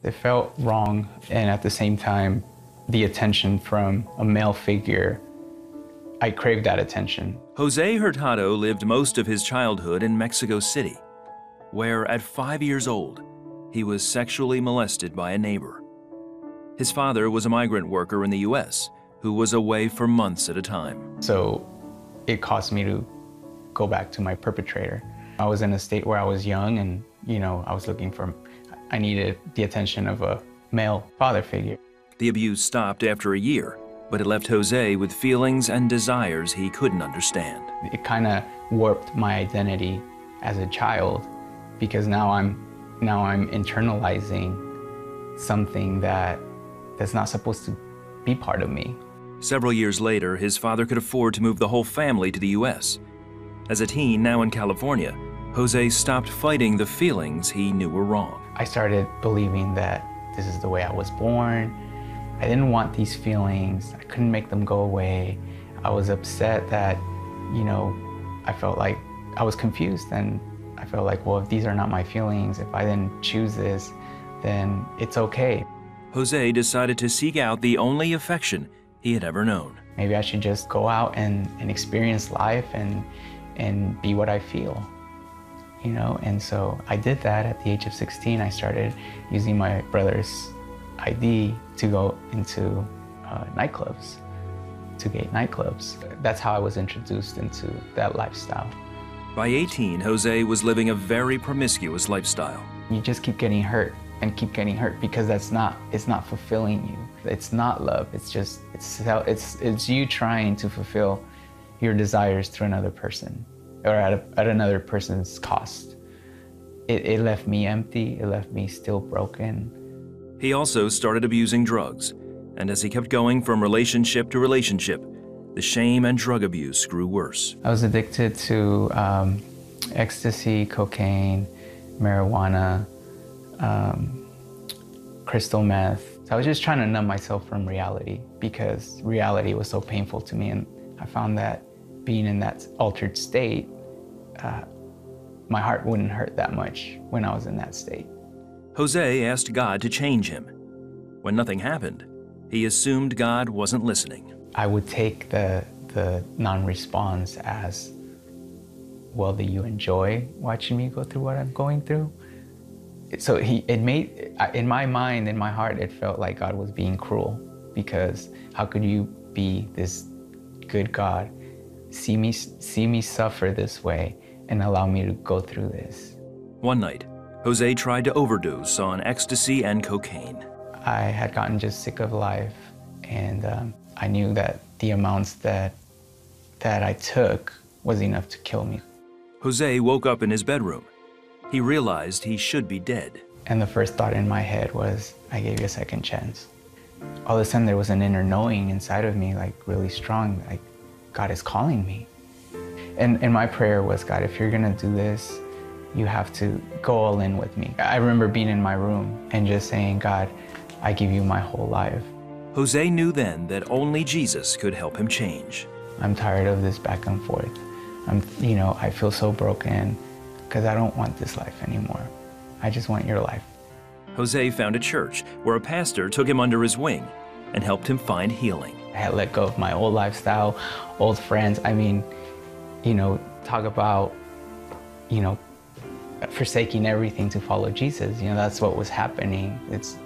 It felt wrong, and at the same time, the attention from a male figure, I craved that attention. Jose Hurtado lived most of his childhood in Mexico City, where at 5 years old, he was sexually molested by a neighbor. His father was a migrant worker in the U.S. who was away for months at a time. So it caused me to go back to my perpetrator. I was in a state where I was young and, I needed the attention of a male father figure. The abuse stopped after a year, but it left Jose with feelings and desires he couldn't understand. It kind of warped my identity as a child because now I'm internalizing something that's not supposed to be part of me. Several years later, his father could afford to move the whole family to the U.S. As a teen, now in California, Jose stopped fighting the feelings he knew were wrong. I started believing that this is the way I was born. I didn't want these feelings. I couldn't make them go away. I was upset that, I felt like I was confused, and I felt like, well, if these are not my feelings, if I didn't choose this, then it's okay. Jose decided to seek out the only affection he had ever known. Maybe I should just go out and experience life and be what I feel, And so I did that at the age of 16. I started using my brother's ID to go into nightclubs, to gay nightclubs. That's how I was introduced into that lifestyle. By 18, Jose was living a very promiscuous lifestyle. You just keep getting hurt and keep getting hurt because it's not fulfilling you. It's not love. It's you trying to fulfill your desires through another person or at another person's cost. It left me empty. It left me still broken. He also started abusing drugs, and as he kept going from relationship to relationship, the shame and drug abuse grew worse. I was addicted to ecstasy, cocaine, marijuana, crystal meth. So I was just trying to numb myself from reality because reality was so painful to me, and I found that being in that altered state, my heart wouldn't hurt that much when I was in that state. Jose asked God to change him. When nothing happened, he assumed God wasn't listening. I would take the non-response as, well, do you enjoy watching me go through what I'm going through? So in my mind, in my heart, it felt like God was being cruel because how could you be this good God, see me suffer this way and allow me to go through this? One night, Jose tried to overdose on ecstasy and cocaine. I had gotten just sick of life, and I knew that the amounts that I took was enough to kill me. Jose woke up in his bedroom. He realized he should be dead. And the first thought in my head was, I gave you a second chance. All of a sudden, there was an inner knowing inside of me, like really strong, like God is calling me. And my prayer was, God, if you're gonna do this, you have to go all in with me. I remember being in my room and just saying, God, I give you my whole life. Jose knew then that only Jesus could help him change. I'm tired of this back and forth. I feel so broken because I don't want this life anymore. I just want your life. Jose found a church where a pastor took him under his wing and helped him find healing. I had let go of my old lifestyle, old friends. Talk about, forsaking everything to follow Jesus. That's what was happening.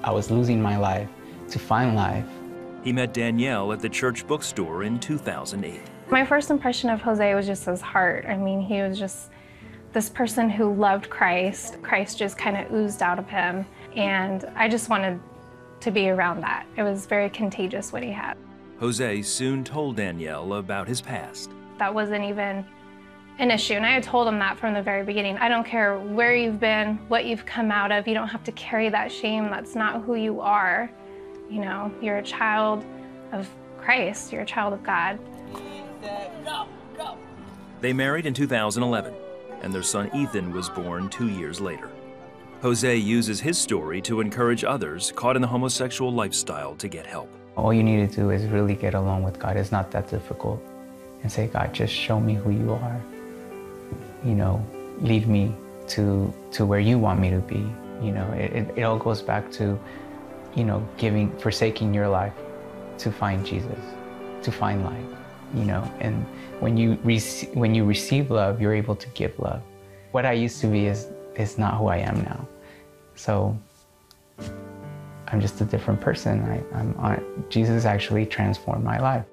I was losing my life to find life. He met Danielle at the church bookstore in 2008. My first impression of Jose was just his heart. He was just this person who loved Christ. Christ just kind of oozed out of him, and I just wanted to be around that. It was very contagious what he had. Jose soon told Danielle about his past. That wasn't even an issue, and I had told him that from the very beginning. I don't care where you've been, what you've come out of, you don't have to carry that shame. That's not who you are. You're a child of Christ, you're a child of God. They married in 2011, and their son Ethan was born 2 years later. Jose uses his story to encourage others caught in the homosexual lifestyle to get help. All you need to do is really get alone with God. It's not that difficult. And say, God, just show me who you are. Lead me to where you want me to be. You know, it all goes back to, you know, forsaking your life to find Jesus, to find life, you know. And when you receive love, you're able to give love. What I used to be is not who I am now. So I'm just a different person. Jesus actually transformed my life.